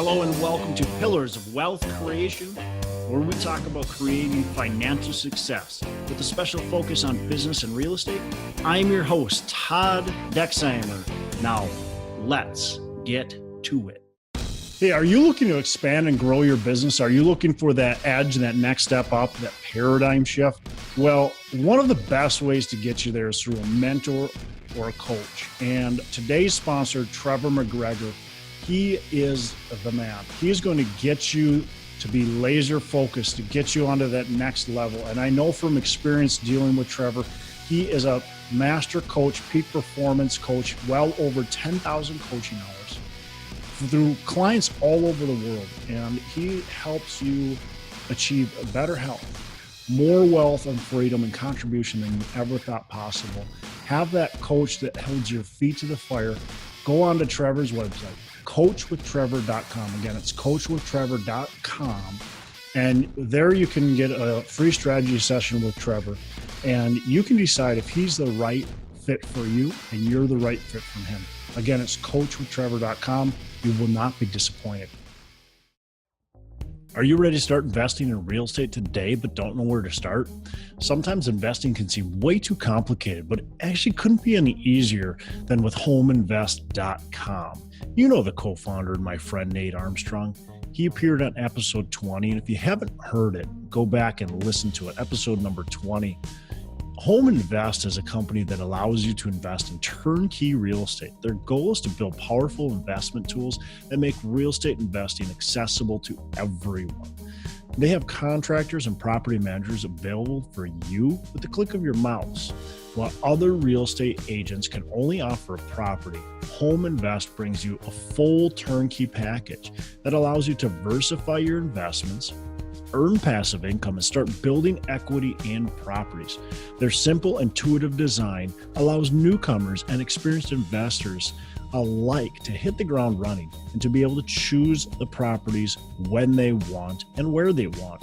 Hello and welcome to Pillars of Wealth Creation, where we talk about creating financial success with a special focus on business and real estate. I'm your host, Todd Dexheimer. Now, let's get to it. Hey, are you looking to expand and grow your business? Are you looking for that edge, that next step up, that paradigm shift? Well, one of the best ways to get you there is through a mentor or a coach. And today's sponsor, Trevor McGregor, he is the man. He is going to get you to be laser focused, to get you onto that next level. And I know from experience dealing with Trevor, he is a master coach, peak performance coach, well over 10,000 coaching hours through clients all over the world. And he helps you achieve better health, more wealth and freedom and contribution than you ever thought possible. Have that coach that holds your feet to the fire. Go on to Trevor's website, coachwithtrevor.com. Again, it's coachwithtrevor.com. And there you can get a free strategy session with Trevor. And you can decide if he's the right fit for you and you're the right fit for him. Again, it's coachwithtrevor.com. You will not be disappointed. Are you ready to start investing in real estate today, but don't know where to start? Sometimes investing can seem way too complicated, but it actually couldn't be any easier than with homeinvest.com. You know the co-founder and my friend Nate Armstrong. He appeared on episode 20, and if you haven't heard it, go back and listen to it, episode number 20. Home Invest is a company that allows you to invest in turnkey real estate. Their goal is to build powerful investment tools that make real estate investing accessible to everyone. They have contractors and property managers available for you with the click of your mouse. While other real estate agents can only offer a property, Home Invest brings you a full turnkey package that allows you to diversify your investments, earn passive income, and start building equity in properties. Their simple, intuitive design allows newcomers and experienced investors alike to hit the ground running and to be able to choose the properties when they want and where they want.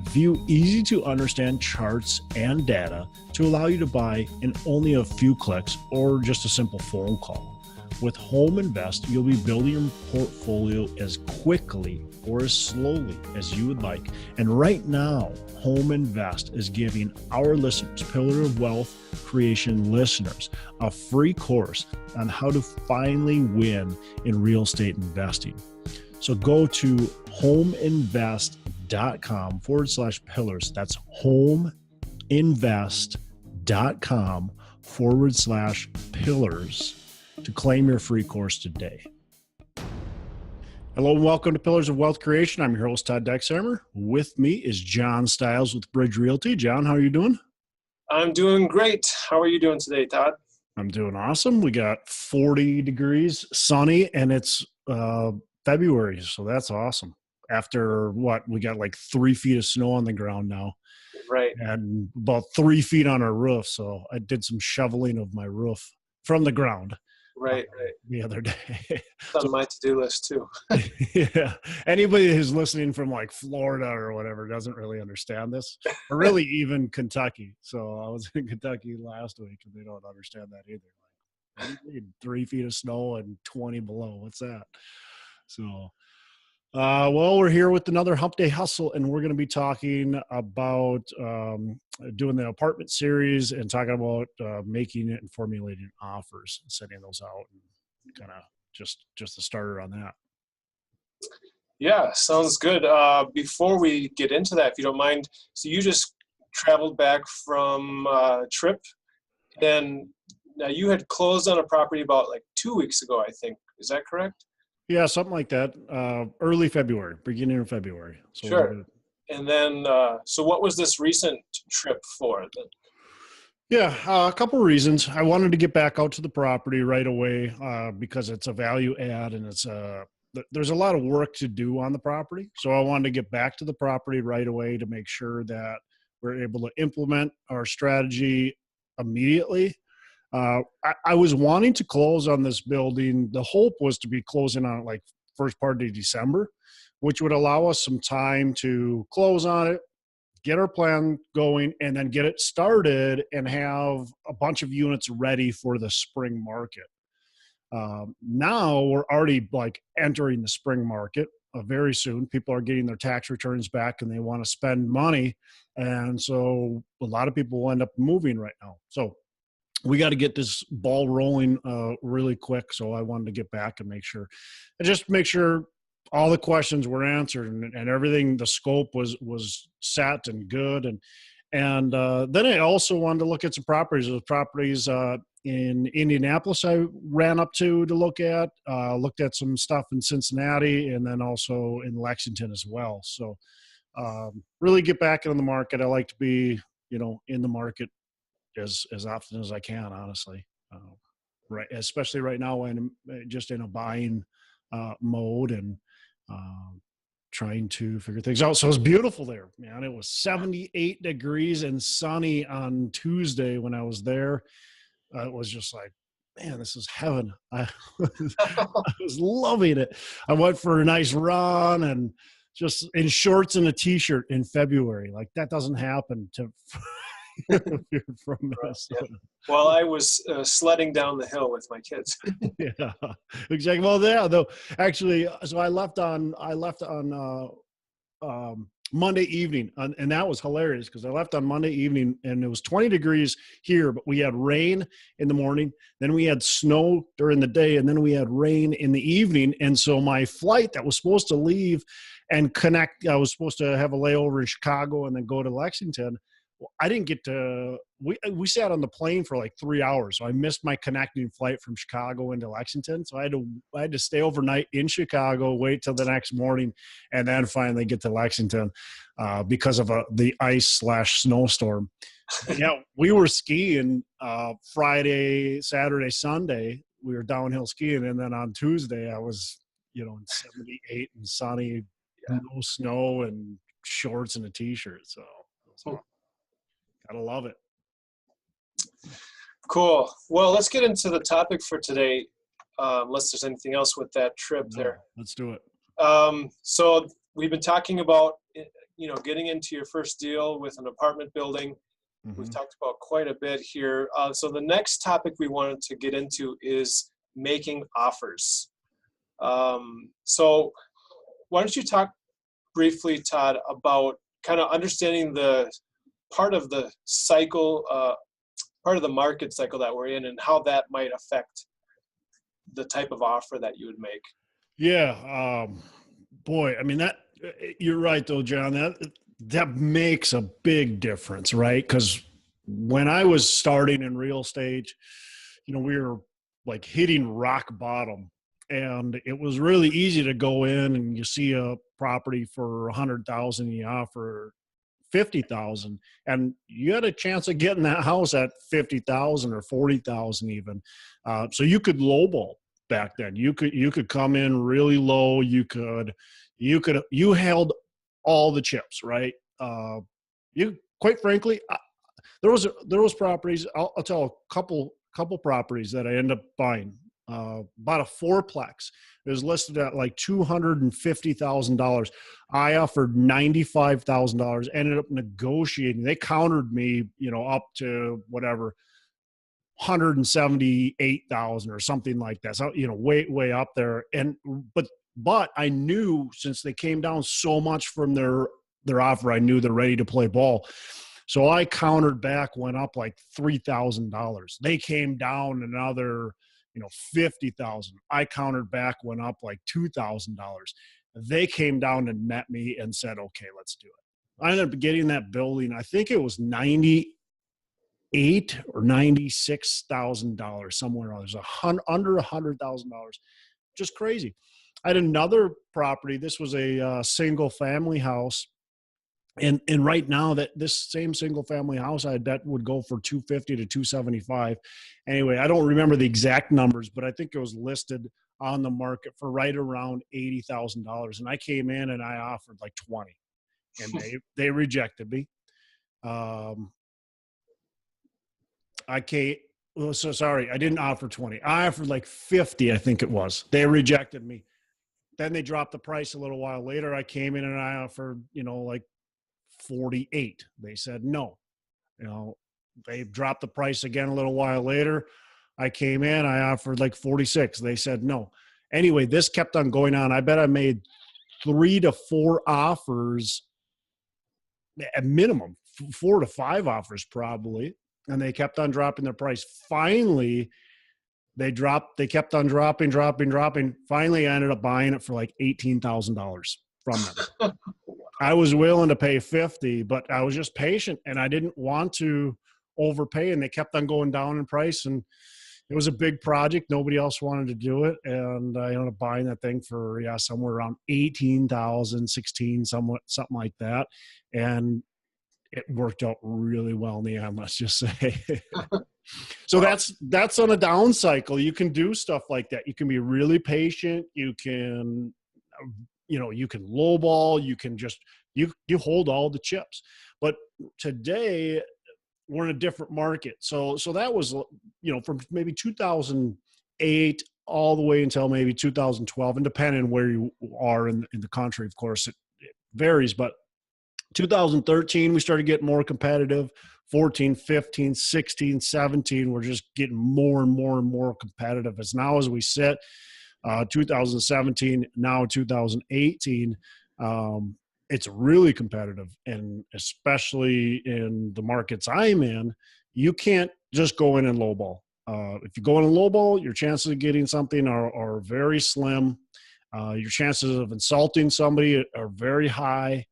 View easy to understand charts and data to allow you to buy in only a few clicks or just a simple phone call. With Home Invest, you'll be building your portfolio as quickly or as slowly as you would like. And right now, Home Invest is giving our listeners, Pillar of Wealth Creation listeners, a free course on how to finally win in real estate investing. So go to homeinvest.com/pillars. That's homeinvest.com/pillars to claim your free course today. Hello and welcome to Pillars of Wealth Creation. I'm your host, Todd Dexheimer. With me is John Stiles with Bridge Realty. John, how are you doing? I'm doing great. How are you doing today, Todd? I'm doing awesome. We got 40 degrees, sunny, and it's February, so that's awesome. After what? We got like 3 feet of snow on the ground now. Right. And about 3 feet on our roof. So I did some shoveling of my roof from the ground. Right. The other day. It's on my to-do list too. Yeah. Anybody who's listening from like Florida or whatever doesn't really understand this, or really even Kentucky. So I was in Kentucky last week and they don't understand that either. Like, what do you mean, 3 feet of snow and 20 below? What's that? So, well, we're here with another Hump Day Hustle, and we're going to be talking about doing the apartment series and talking about making it and formulating offers and sending those out, and kind of just the starter on that. Yeah, sounds good. Before we get into that, if you don't mind, so you just traveled back from a trip, and now you had closed on a property about like 2 weeks ago, I think. Is that correct? Yeah, something like that. Early February, beginning of February. So sure. And then, so what was this recent trip for? Yeah, a couple of reasons. I wanted to get back out to the property right away because it's a value add and there's a lot of work to do on the property. So I wanted to get back to the property right away to make sure that we're able to implement our strategy immediately. I was wanting to close on this building. The hope was to be closing on it like first part of December, which would allow us some time to close on it, get our plan going, and then get it started and have a bunch of units ready for the spring market. Now we're already like entering the spring market very soon. People are getting their tax returns back and they want to spend money. And so a lot of people will end up moving right now. So we got to get this ball rolling really quick. So I wanted to get back and make sure all the questions were answered and everything, the scope was set and good. And then I also wanted to look at some properties. Those properties in Indianapolis I ran up to look at, looked at some stuff in Cincinnati and then also in Lexington as well. So really get back in the market. I like to be, in the market as often as I can, honestly. Right, especially right now when I'm just in a buying mode and trying to figure things out. So it was beautiful there, man. It was 78 degrees and sunny on Tuesday when I was there. It was just like, man, this is heaven. I was loving it. I went for a nice run and just in shorts and a t-shirt in February. Like that doesn't happen to if you're from Minnesota. Yeah. Well, I was sledding down the hill with my kids. Yeah, exactly. Well, yeah, though actually, so I left on Monday evening, and that was hilarious because I left on Monday evening, and it was 20 degrees here, but we had rain in the morning, then we had snow during the day, and then we had rain in the evening. And so my flight that was supposed to leave and connect, I was supposed to have a layover in Chicago and then go to Lexington. I didn't get to, we sat on the plane for like 3 hours. So I missed my connecting flight from Chicago into Lexington. So I had to stay overnight in Chicago, wait till the next morning, and then finally get to Lexington because of the ice/snowstorm. Yeah, we were skiing Friday, Saturday, Sunday. We were downhill skiing. And then on Tuesday, I was, in 78 and sunny, no snow and shorts and a t-shirt. So gotta love it. Cool. Well, let's get into the topic for today, unless there's anything else with that trip there. Let's do it. So we've been talking about, getting into your first deal with an apartment building. Mm-hmm. We've talked about quite a bit here. So the next topic we wanted to get into is making offers. So why don't you talk briefly, Todd, about kind of understanding the part of the cycle, part of the market cycle that we're in and how that might affect the type of offer that you would make. Yeah. Boy, I mean, that you're right though, John, that makes a big difference, right? Because when I was starting in real estate, we were like hitting rock bottom and it was really easy to go in and you see a property for 100,000, you offer 50,000 and you had a chance of getting that house at 50,000 or 40,000 even. So you could lowball back then. You could come in really low. You held all the chips, right? You quite frankly, there was properties. I'll tell a couple properties that I ended up buying. Bought a fourplex. It was listed at like $250,000. I offered $95,000. Ended up negotiating. They countered me, up to whatever, 178,000 or something like that. So way up there. And but I knew since they came down so much from their offer, I knew they're ready to play ball. So I countered back, went up like $3,000. They came down another, 50,000. I countered back, went up like $2,000. They came down and met me and said, okay, let's do it. I ended up getting that building. I think it was $98,000 or $96,000 somewhere. There's under $100,000. Just crazy. I had another property. This was a single family house. And right now that this same single family house, I bet would go for 250 to 275. Anyway, I don't remember the exact numbers, but I think it was listed on the market for right around $80,000. And I came in and I offered like 20 and they rejected me. I didn't offer 20. I offered like 50, I think it was. They rejected me. Then they dropped the price a little while later. I came in and I offered, like 48. They said no. They dropped the price again a little while later. I came in, I offered like 46. They said no. Anyway, this kept on going on. I bet I made 3 to 4 offers at minimum, 4 to 5 offers probably. And they kept on dropping their price. Finally, they kept on dropping. Finally, I ended up buying it for like $18,000 from them. I was willing to pay 50, but I was just patient and I didn't want to overpay, and they kept on going down in price, and it was a big project. Nobody else wanted to do it. And I ended up buying that thing for, somewhere around 18,000, 16, something like that. And it worked out really well in the end, let's just say. So that's on a down cycle. You can do stuff like that. You can be really patient. You can, you can lowball. You can just, you hold all the chips. But today we're in a different market. So that was, from maybe 2008 all the way until maybe 2012, and depending on where you are in the country, of course, it varies. But 2013, we started getting more competitive. 14, 15, 16, 17, we're just getting more and more and more competitive. As we sit, 2017, now 2018, it's really competitive. And especially in the markets I'm in, you can't just go in and lowball. If you go in and lowball, your chances of getting something are very slim. Your chances of insulting somebody are very high.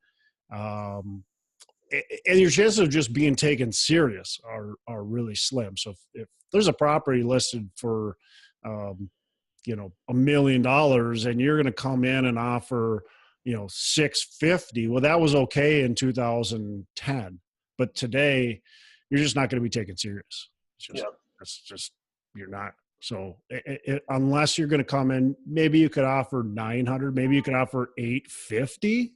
And your chances of just being taken serious are really slim. So if there's a property listed for, $1 million, and you're going to come in and offer, 650, well, that was okay in 2010, but today you're just not going to be taken serious. It's just, you're not. So unless you're going to come in, maybe you could offer 900, maybe you could offer 850,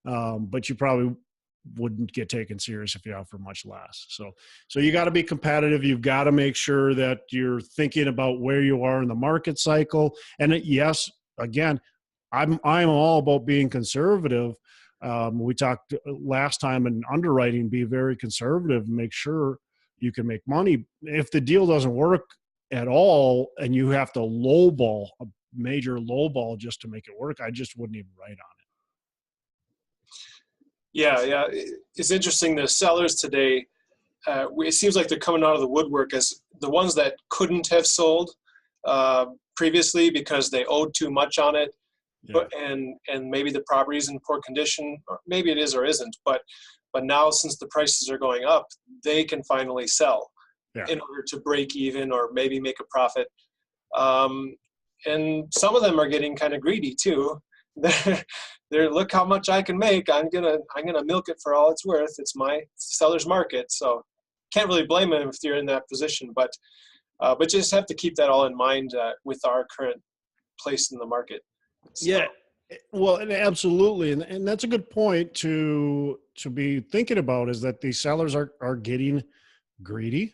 but you probably wouldn't get taken serious if you offer much less. So you got to be competitive. You've got to make sure that you're thinking about where you are in the market cycle. And yes, again, I'm all about being conservative. We talked last time in underwriting, be very conservative and make sure you can make money. If the deal doesn't work at all and you have to lowball, a major lowball just to make it work, I just wouldn't even write on it. Yeah. It's interesting. The sellers today, it seems like they're coming out of the woodwork as the ones that couldn't have sold previously because they owed too much on it. Yeah. And maybe the property is in poor condition, or maybe it is or isn't. But now, since the prices are going up, they can finally sell in order to break even or maybe make a profit. And some of them are getting kind of greedy too. They're look how much I can make. I'm gonna milk it for all it's worth. It's my seller's market, so can't really blame them if you're in that position. But just have to keep that all in mind with our current place in the market. So. Yeah, well, absolutely, and that's a good point to be thinking about, is that these sellers are getting greedy,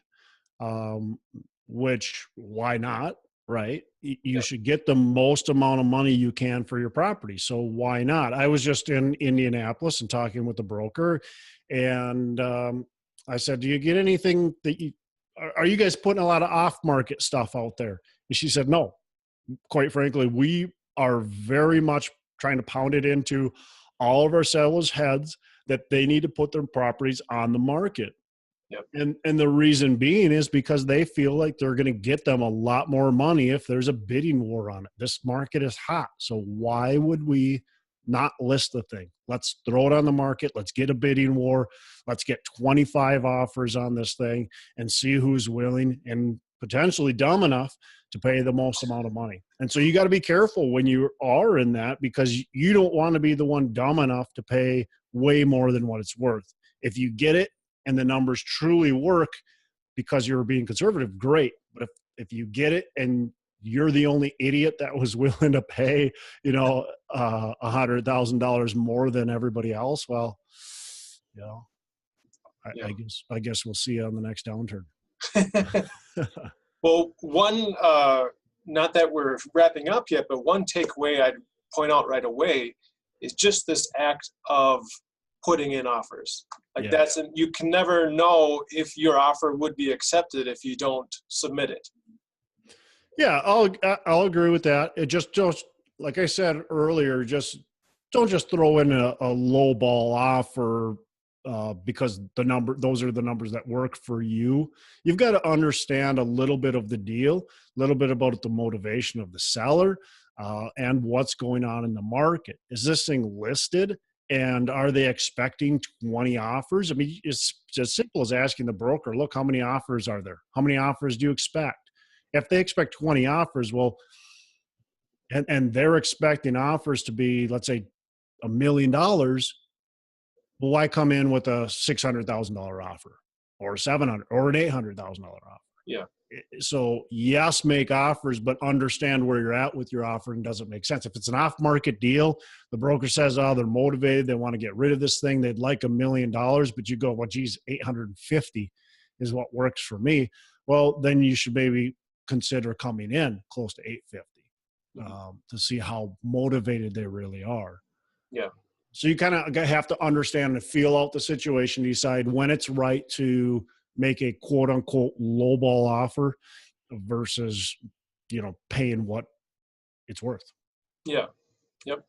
which why not? Right? You should get the most amount of money you can for your property. So why not? I was just in Indianapolis and talking with the broker, and I said, do you get anything are you guys putting a lot of off-market stuff out there? And she said, no, quite frankly, we are very much trying to pound it into all of our sellers' heads that they need to put their properties on the market. Yep. And the reason being is because they feel like they're going to get them a lot more money if there's a bidding war on it. This market is hot. So why would we not list the thing? Let's throw it on the market. Let's get a bidding war. Let's get 25 offers on this thing and see who's willing and potentially dumb enough to pay the most amount of money. And so you got to be careful when you are in that, because you don't want to be the one dumb enough to pay way more than what it's worth. If you get it, and the numbers truly work because you're being conservative, great. But if you get it and you're the only idiot that was willing to pay, $100,000 more than everybody else, well, I guess we'll see you on the next downturn. Well, one, not that we're wrapping up yet, but one takeaway I'd point out right away is just this act of putting in offers. You can never know if your offer would be accepted if you don't submit it. Yeah, I'll agree with that. It just like I said earlier, just don't just throw in a low ball offer because those are the numbers that work for you. You've got to understand a little bit of the deal, a little bit about the motivation of the seller, and what's going on in the market. Is this thing listed? And are they expecting 20 offers? I mean, it's as simple as asking the broker, look, how many offers are there? How many offers do you expect? If they expect 20 offers, well, and they're expecting offers to be, let's say, $1 million, well, why come in with a $600,000 offer or 700 or an $800,000 offer? Yeah. So yes, make offers, but understand where you're at with your offer and doesn't make sense. If it's an off-market deal, the broker says, oh, they're motivated, they want to get rid of this thing, they'd like $1 million, but you go, well, geez, 850 is what works for me. Well, then you should maybe consider coming in close to 850 to see how motivated they really are. Yeah. So you kind of have to understand and feel out the situation, decide when it's right to make a quote unquote lowball offer versus, paying what it's worth. Yeah. Yep.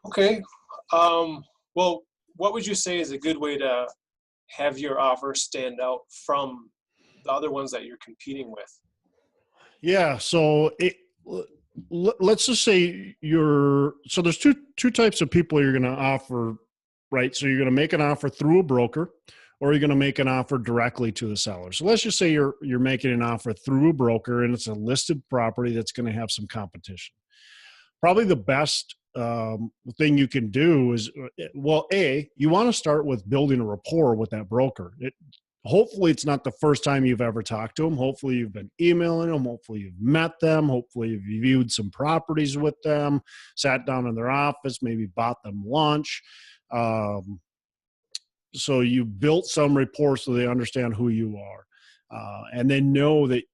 Okay. Well, what would you say is a good way to have your offer stand out from the other ones that you're competing with? Yeah. So let's just say so there's two types of people you're going to offer, right? So you're going to make an offer through a broker, or you're going to make an offer directly to the seller. So let's just say you're making an offer through a broker and it's a listed property that's going to have some competition. Probably the best thing you can do is, well, you want to start with building a rapport with that broker. Hopefully it's not the first time you've ever talked to them. Hopefully you've been emailing them. Hopefully you've met them. Hopefully you've viewed some properties with them, sat down in their office, maybe bought them lunch. So you built some rapport so they understand who you are. And they know that,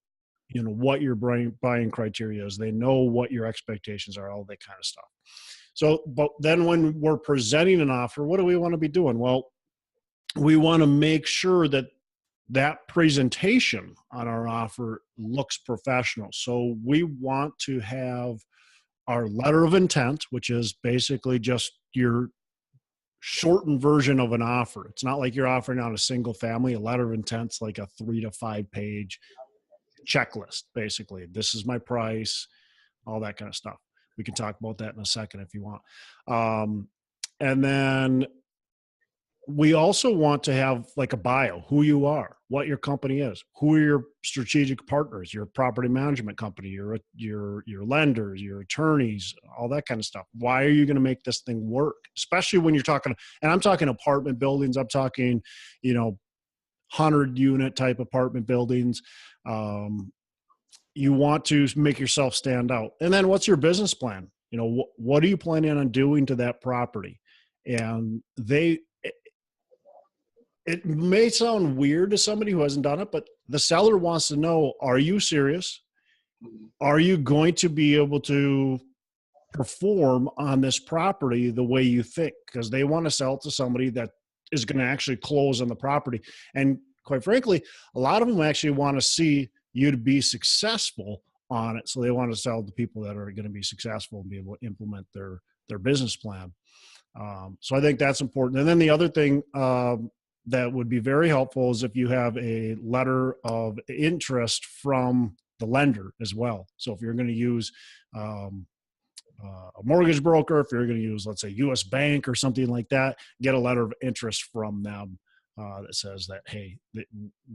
what your buying criteria is. They know what your expectations are, all that kind of stuff. So, but then when we're presenting an offer, what do we want to be doing? Well, we want to make sure that presentation on our offer looks professional. So we want to have our letter of intent, which is basically just your shortened version of an offer. It's not like you're offering on a single family. A letter of intent's like a 3 to 5 page checklist. Basically, this is my price, all that kind of stuff. We can talk about that in a second if you want. And then we also want to have like a bio, who you are, what your company is, who are your strategic partners, your property management company, your lenders, your attorneys, all that kind of stuff. Why are you going to make this thing work? Especially when you're talking, and I'm talking apartment buildings, I'm talking, 100-unit type apartment buildings. You want to make yourself stand out. And then what's your business plan? What are you planning on doing to that property? And it may sound weird to somebody who hasn't done it, but the seller wants to know, are you serious? Are you going to be able to perform on this property the way you think? Because they want to sell it to somebody that is going to actually close on the property. And quite frankly, a lot of them actually want to see you to be successful on it. So they want to sell to people that are going to be successful and be able to implement their business plan. So I think that's important. And then the other thing that would be very helpful is if you have a letter of interest from the lender as well. So if you're going to use a mortgage broker, if you're going to use, let's say, U.S. Bank or something like that, get a letter of interest from them that says that, hey,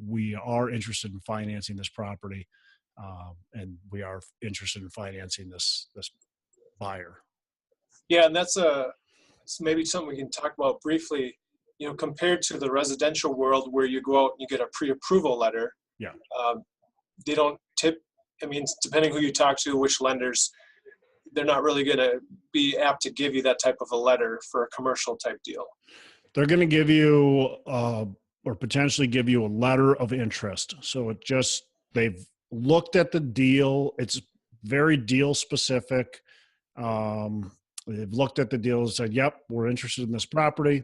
we are interested in financing this property, and we are interested in financing this buyer. Yeah, and that's maybe something we can talk about briefly. Compared to the residential world where you go out and you get a pre-approval letter. Yeah. They don't depending who you talk to, which lenders, they're not really going to be apt to give you that type of a letter for a commercial type deal. They're going to give you or potentially give you a letter of interest. So they've looked at the deal. It's very deal specific. They've looked at the deal and said, yep, we're interested in this property.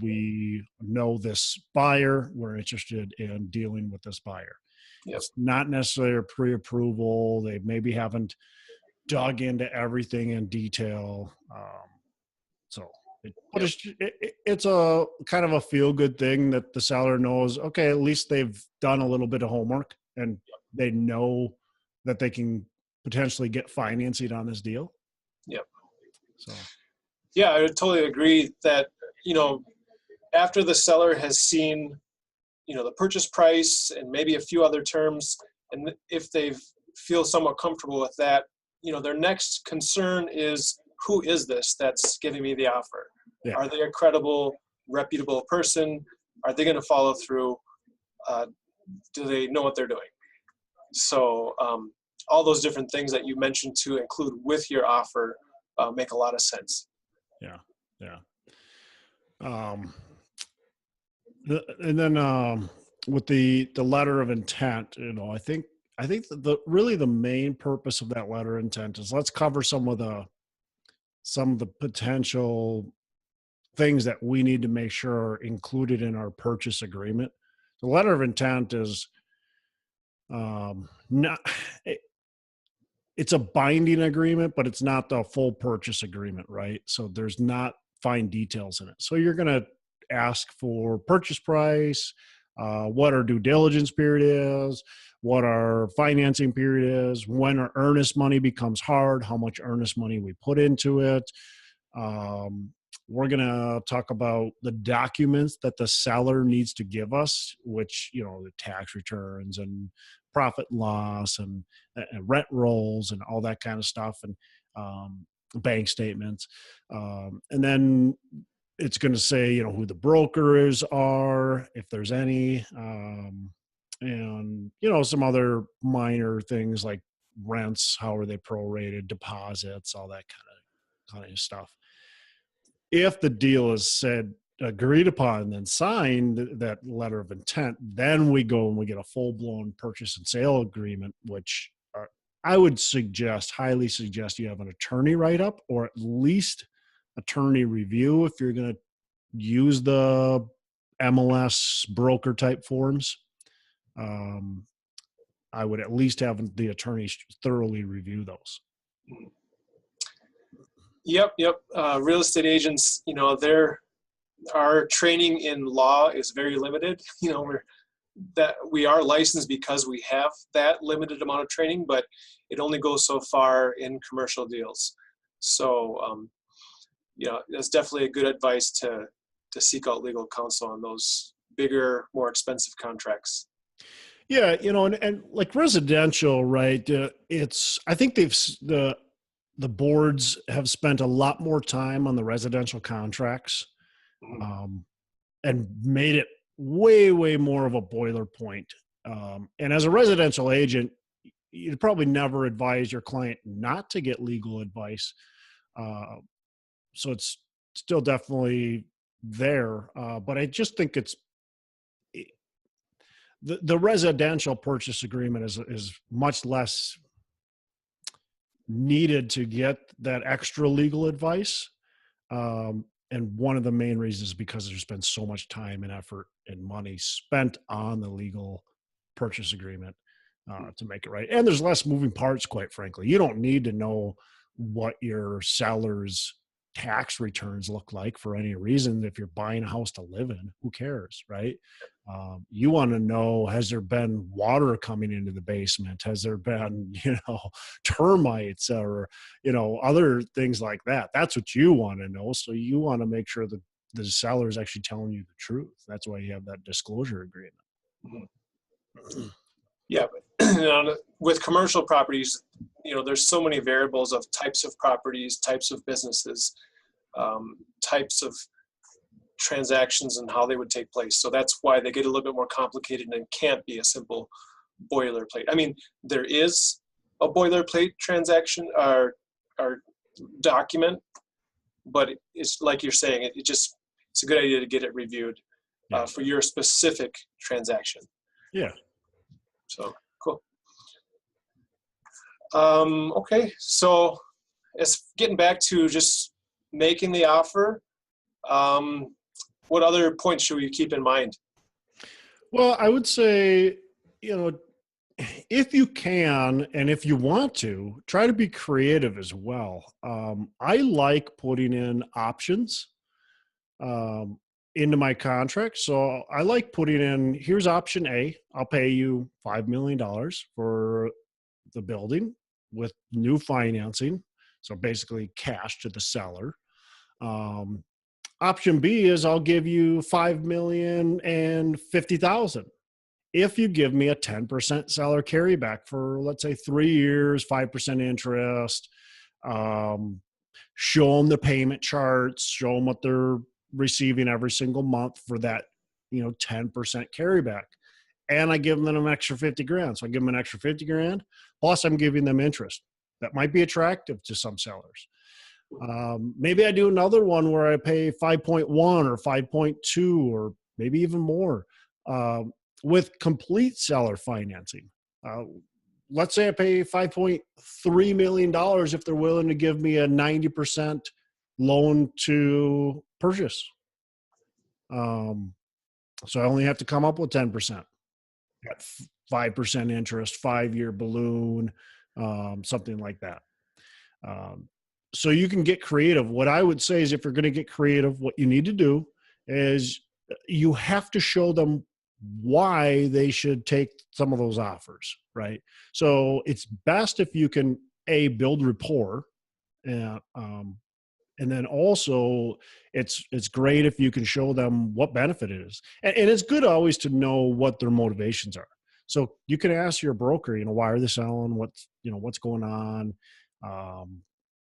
We know this buyer. We're interested in dealing with this buyer. Yep. It's not necessarily a pre-approval. They maybe haven't dug into everything in detail. But Yep. it's a kind of a feel-good thing that the seller knows, okay, at least they've done a little bit of homework and they know that they can potentially get financing on this deal. Yep. So. Yeah, I would totally agree that, after the seller has seen, the purchase price and maybe a few other terms, and if they feel somewhat comfortable with that, their next concern is, who is this that's giving me the offer? Yeah. Are they a credible, reputable person? Are they going to follow through? Do they know what they're doing? So all those different things that you mentioned to include with your offer make a lot of sense. Yeah. And then with the letter of intent, I think the main purpose of that letter of intent is, let's cover some of the potential things that we need to make sure are included in our purchase agreement. The letter of intent is not. It's a binding agreement, but it's not the full purchase agreement, right? So there's not fine details in it. So you're going to ask for purchase price, what our due diligence period is, what our financing period is, when our earnest money becomes hard, how much earnest money we put into it. We're going to talk about the documents that the seller needs to give us, which, the tax returns and profit and loss and rent rolls and all that kind of stuff, and bank statements. And then it's going to say, who the brokers are, if there's any, and, some other minor things like rents, how are they prorated, deposits, all that kind of stuff. If the deal is agreed upon and then signed, that letter of intent, then we go and we get a full-blown purchase and sale agreement, which I would highly suggest you have an attorney write up, or at least attorney review if you're going to use the MLS broker type forms. I would at least have the attorneys thoroughly review those. Yep. Real estate agents, our training in law is very limited. We are licensed because we have that limited amount of training, but it only goes so far in commercial deals. So, that's definitely a good advice to seek out legal counsel on those bigger, more expensive contracts. Yeah, and like residential, right? I think the boards have spent a lot more time on the residential contracts, and made it way, way more of a boiler point. And as a residential agent, you'd probably never advise your client not to get legal advice. So it's still definitely there. But I just think the residential purchase agreement is much less needed to get that extra legal advice. And one of the main reasons is because there's been so much time and effort and money spent on the legal purchase agreement to make it right. And there's less moving parts, quite frankly. You don't need to know what your seller's tax returns look like for any reason. If you're buying a house to live in, who cares, right? You want to know, has there been water coming into the basement? Has there been, termites or, other things like that? That's what you want to know. So you want to make sure that the seller is actually telling you the truth. That's why you have that disclosure agreement. Yeah, but with commercial properties, there's so many variables of types of properties, types of businesses, types of transactions and how they would take place. So that's why they get a little bit more complicated and can't be a simple boilerplate. I mean, there is a boilerplate transaction or document, but it's like you're saying, it's a good idea to get it reviewed for your specific transaction. Yeah. So cool. Okay, so it's getting back to just making the offer. What other points should we keep in mind? Well, I would say, if you can, and if you want to, try to be creative as well. I like putting in options um, into my contract. So I like putting in, here's option A. I'll pay you $5 million for the building with new financing. So basically cash to the seller. Um, Option B is I'll give you 5,050,000 if you give me a 10% seller carryback for, let's say, 3 years, 5% interest. Um, Show them the payment charts, show them what they're receiving every single month for that, 10% carryback. And I give them an extra 50 grand. So I give them an extra 50 grand. Plus I'm giving them interest. That might be attractive to some sellers. Maybe I do another one where I pay 5.1 or 5.2 or maybe even more with complete seller financing. Uh, let's say I pay $5.3 million if they're willing to give me a 90% loan to purchase. So I only have to come up with 10%. At 5% interest, 5-year balloon, something like that. So you can get creative. What I would say is if you're going to get creative, what you need to do is you have to show them why they should take some of those offers, right? So it's best if you can build rapport, and then also it's great if you can show them what benefit it is, and it's good always to know what their motivations are. So you can ask your broker, why are they selling? What's going on?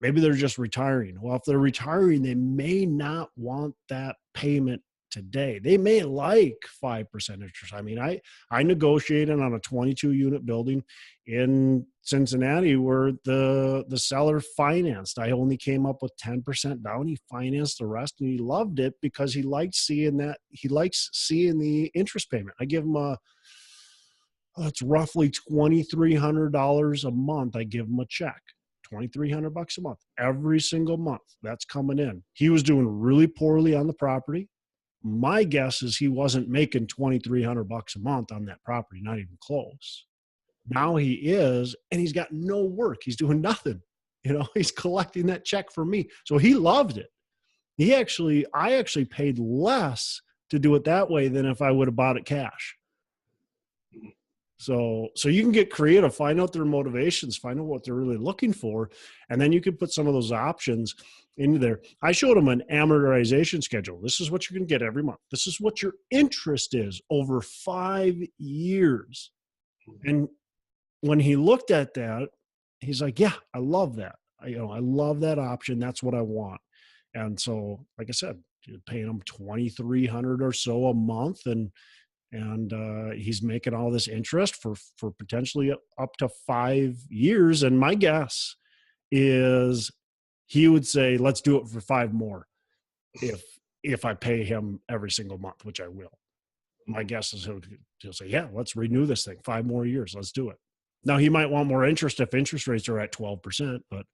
Maybe they're just retiring. Well, if they're retiring, they may not want that payment today. They may like 5% interest. I mean, I negotiated on a 22 unit building in Cincinnati where the seller financed. I only came up with 10% down. He financed the rest and he loved it because he likes seeing the interest payment. I give him it's roughly $2,300 a month. I give him a check. $2,300 a month, every single month. That's coming in. He was doing really poorly on the property. My guess is he wasn't making $2,300 a month on that property, not even close. Now he is, and he's got no work. He's doing nothing. He's collecting that check for me. So he loved it. I actually paid less to do it that way than if I would have bought it cash. So you can get creative, find out their motivations, find out what they're really looking for, and then you can put some of those options into there. I showed him an amortization schedule. This is what you're going to get every month. This is what your interest is over 5 years. And when he looked at that, he's like, yeah, I love that. I love that option. That's what I want. And so, like I said, you're paying him $2,300 or so a month, and he's making all this interest for potentially up to 5 years. And my guess is he would say, let's do it for 5 more if I pay him every single month, which I will. My guess is he'll say, yeah, let's renew this thing 5 more years. Let's do it. Now he might want more interest if interest rates are at 12%, but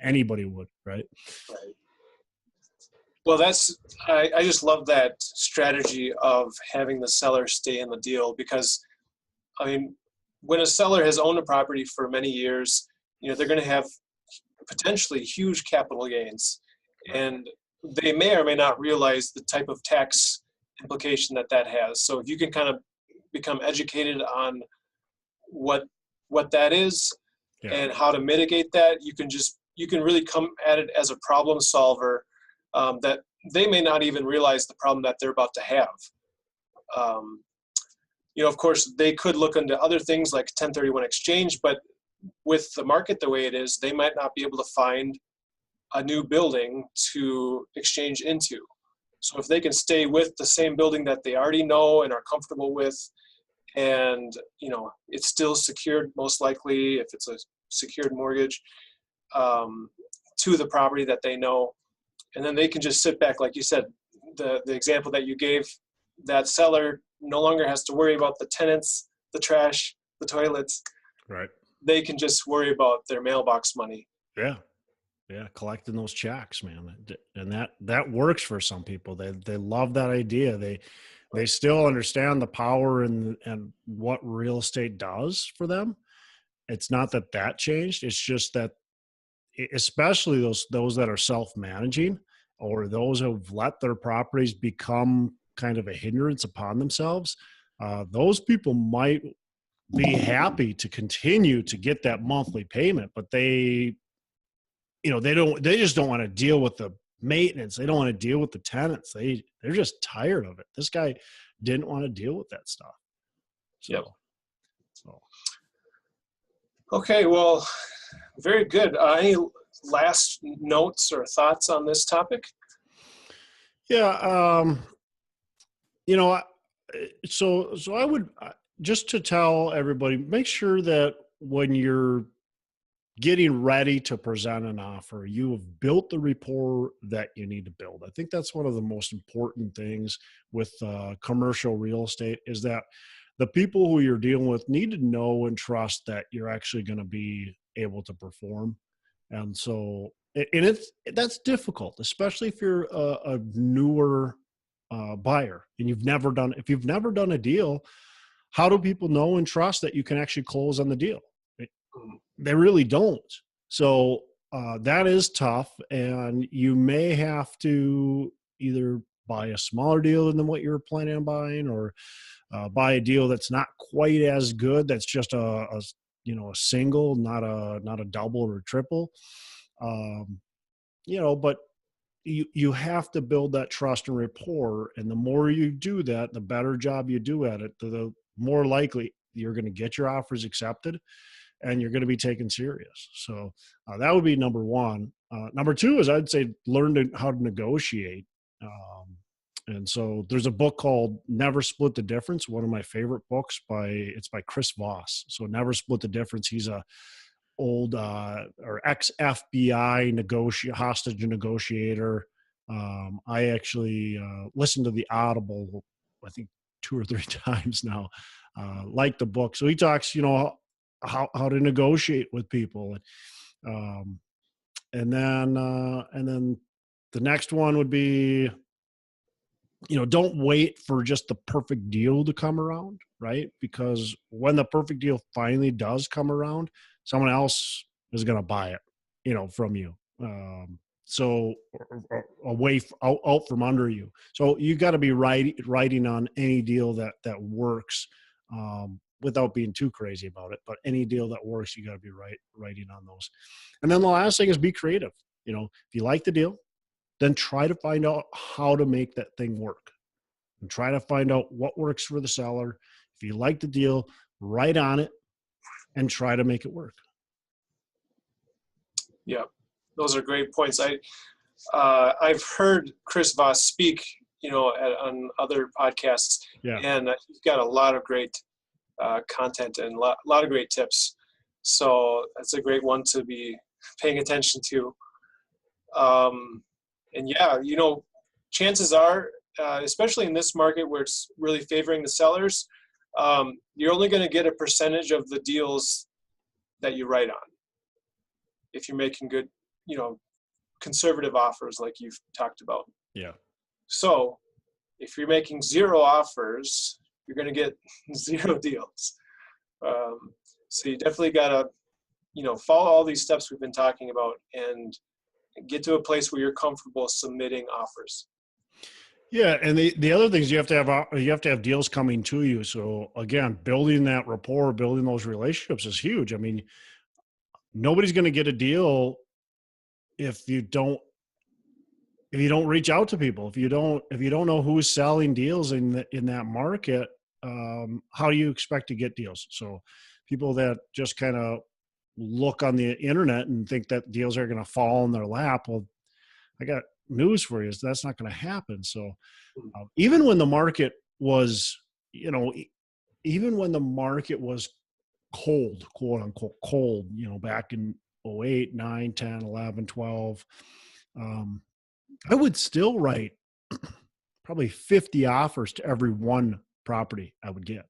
anybody would, right? Right. Well, I just love that strategy of having the seller stay in the deal, because, I mean, when a seller has owned a property for many years, they're going to have potentially huge capital gains, and they may or may not realize the type of tax implication that has. So if you can kind of become educated on what that is, yeah, and how to mitigate that, you can really come at it as a problem solver. That they may not even realize the problem that they're about to have. Of course, they could look into other things like 1031 exchange, but with the market the way it is, they might not be able to find a new building to exchange into. So if they can stay with the same building that they already know and are comfortable with, and it's still secured, most likely if it's a secured mortgage, to the property that they know. And then they can just sit back, like you said, the example that you gave, that seller no longer has to worry about the tenants, the trash, the toilets. Right. They can just worry about their mailbox money. Yeah. Yeah, collecting those checks, man, and that works for some people. They love that idea. They still understand the power and what real estate does for them. It's not that changed. It's just that, especially those that are self-managing, or those who've let their properties become kind of a hindrance upon themselves. Those people might be happy to continue to get that monthly payment, but they just don't want to deal with the maintenance. They don't want to deal with the tenants. They're just tired of it. This guy didn't want to deal with that stuff. So, Yep. so. Okay, well, very good. Any last notes or thoughts on this topic? Yeah. So I would, just to tell everybody, make sure that when you're getting ready to present an offer, you have built the rapport that you need to build. I think that's one of the most important things with commercial real estate, is that the people who you're dealing with need to know and trust that you're actually going to be able to perform. And so, and that's difficult, especially if you're a newer buyer and if you've never done a deal. How do people know and trust that you can actually close on the deal? They really don't. So that is tough, and you may have to either buy a smaller deal than what you're planning on buying, or buy a deal that's not quite as good. That's just a single, not a double or a triple. But you have to build that trust and rapport, and the more you do that, the better job you do at it, the more likely you're going to get your offers accepted, and you're going to be taken serious. So that would be number one. Number two is, I'd say, learn how to negotiate. And so there's a book called Never Split the Difference, one of my favorite books. It's by Chris Voss. So Never Split the Difference. He's a old or ex-FBI hostage negotiator. I actually listened to the Audible, I think 2 or 3 times now. Like the book. So he talks, how to negotiate with people. And then the next one would be, don't wait for just the perfect deal to come around, right? Because when the perfect deal finally does come around, someone else is going to buy it, from you. So away out from under you. So you got to be writing on any deal that works, without being too crazy about it. But any deal that works, you got to be writing on those. And then the last thing is be creative. If you like the deal, then try to find out how to make that thing work, and try to find out what works for the seller. If you like the deal, write on it and try to make it work. Yeah, those are great points. I've heard Chris Voss speak, on other podcasts, and he's got a lot of great content and a lot of great tips. So that's a great one to be paying attention to. And yeah, chances are, especially in this market where it's really favoring the sellers, you're only going to get a percentage of the deals that you write on. If you're making good, conservative offers like you've talked about. Yeah. So if you're making 0 offers, you're going to get 0 deals. So you definitely got to, follow all these steps we've been talking about and get to a place where you're comfortable submitting offers. Yeah, and the other things, you have to have deals coming to you. So again, building that rapport, building those relationships is huge. I mean, nobody's going to get a deal if you don't reach out to people. If you don't know who's selling deals in that market, how do you expect to get deals? So people that just kind of look on the internet and think that deals are going to fall in their lap, well, I got news for you, is that's not going to happen. So even when the market was, even when the market was cold, quote unquote cold, back in 08, 9, 10, 11, 12, I would still write probably 50 offers to every one property I would get.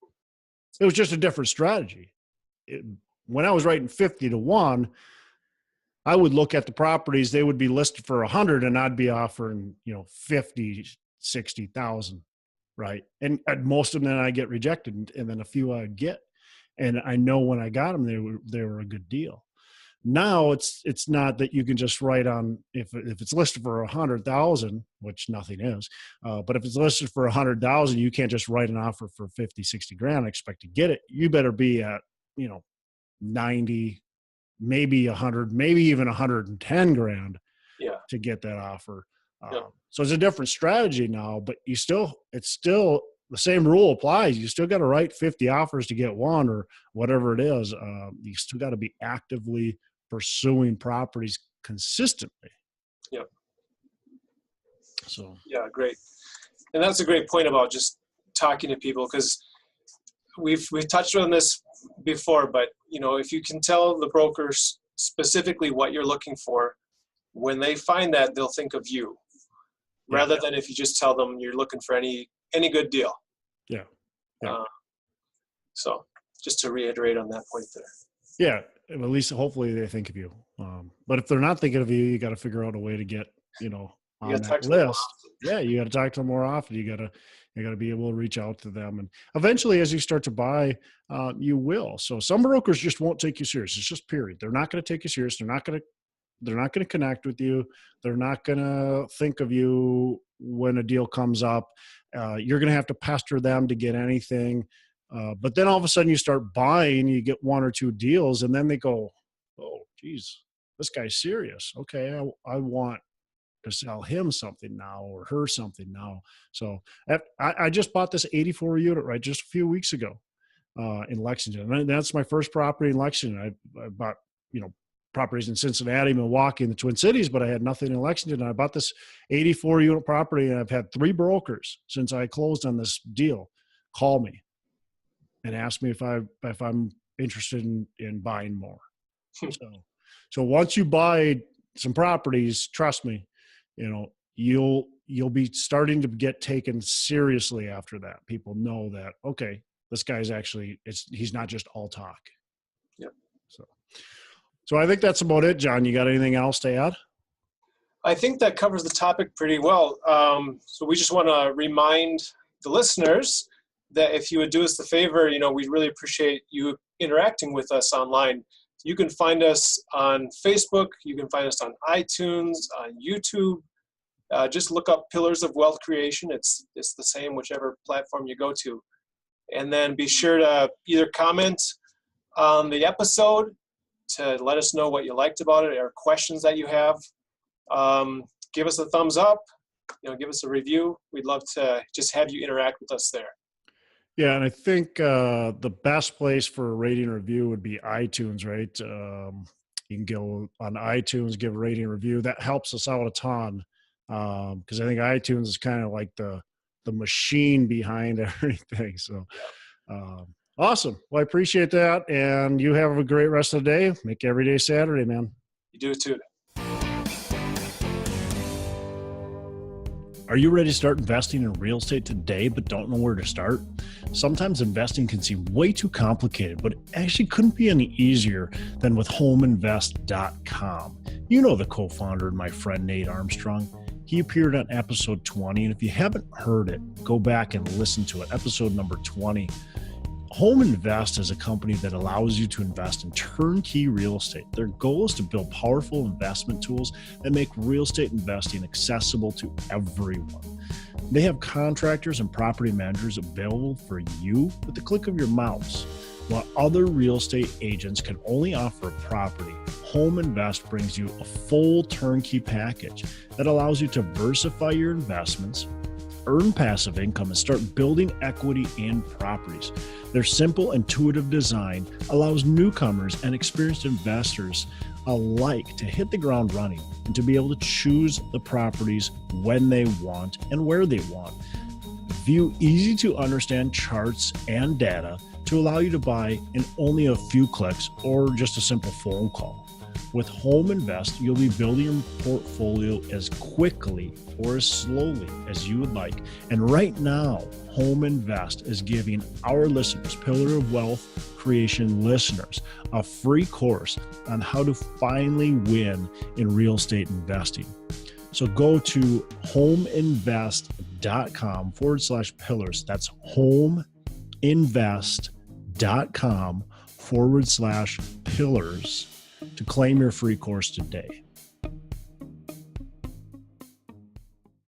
It was just a different strategy. When I was writing 50 to 1, I would look at the properties, they would be listed for 100 and I'd be offering, 50, 60,000. Right. And most of them then I get rejected, and then a few I get. And I know when I got them, they were a good deal. Now it's not that you can just write on, if it's listed for 100,000, which nothing is, but if it's listed for 100,000, you can't just write an offer for 50, 60 grand and expect to get it. You better be at, 90, maybe 100, maybe even 110 grand to get that offer. So it's a different strategy now, but it's still the same rule applies. You still got to write 50 offers to get one, or whatever it is. You still got to be actively pursuing properties consistently. Yep. So. Yeah, great. And that's a great point about just talking to people, because we've touched on this before, but if you can tell the brokers specifically what you're looking for, when they find that, they'll think of you, rather than if you just tell them you're looking for any good deal. Yeah. So just to reiterate on that point there. Yeah. At least hopefully they think of you. But if they're not thinking of you, you got to figure out a way to get, on that list. Yeah. You got to talk to them more often. You got to be able to reach out to them. And eventually, as you start to buy, you will. So some brokers just won't take you serious. It's just period. They're not going to take you serious. They're not going to connect with you. They're not going to think of you when a deal comes up. You're going to have to pester them to get anything. But then all of a sudden you start buying, you get one or two deals, and then they go, oh, geez, this guy's serious. Okay, I want to sell him something now, or her something now. So I just bought this 84 unit right just a few weeks ago in Lexington. And that's my first property in Lexington. I bought, properties in Cincinnati, Milwaukee, and the Twin Cities, but I had nothing in Lexington. And I bought this 84 unit property, and I've had 3 brokers since I closed on this deal call me and ask me if I'm interested in buying more. So once you buy some properties, trust me, you'll be starting to get taken seriously after that. People know that, okay, this guy's actually, he's not just all talk. Yep. So I think that's about it, John. You got anything else to add? I think that covers the topic pretty well. So we just want to remind the listeners that if you would do us the favor, we'd really appreciate you interacting with us online. You can find us on Facebook. You can find us on iTunes, on YouTube. Just look up Pillars of Wealth Creation. It's the same, whichever platform you go to. And then be sure to either comment on the episode to let us know what you liked about it, or questions that you have. Give us a thumbs up, give us a review. We'd love to just have you interact with us there. Yeah, and I think the best place for a rating and review would be iTunes, right? You can go on iTunes, give a rating and review. That helps us out a ton, because I think iTunes is kind of like the machine behind everything. So awesome. Well, I appreciate that, and you have a great rest of the day. Make every day Saturday, man. You do it too. Are you ready to start investing in real estate today but don't know where to start? Sometimes investing can seem way too complicated, but it actually couldn't be any easier than with homeinvest.com. You know the co-founder and my friend Nate Armstrong. He appeared on episode 20, and if you haven't heard it, go back and listen to it, episode number 20. Home Invest is a company that allows you to invest in turnkey real estate. Their goal is to build powerful investment tools that make real estate investing accessible to everyone. They have contractors and property managers available for you with the click of your mouse. While other real estate agents can only offer a property, Home Invest brings you a full turnkey package that allows you to diversify your investments, earn passive income, and start building equity in properties. Their simple, intuitive design allows newcomers and experienced investors alike to hit the ground running and to be able to choose the properties when they want and where they want. View easy to understand charts and data to allow you to buy in only a few clicks or just a simple phone call. With Home Invest, you'll be building your portfolio as quickly or as slowly as you would like. And right now, Home Invest is giving our listeners, Pillar of Wealth Creation listeners, a free course on how to finally win in real estate investing. So go to homeinvest.com/pillars. That's homeinvest.com/pillars to claim your free course today.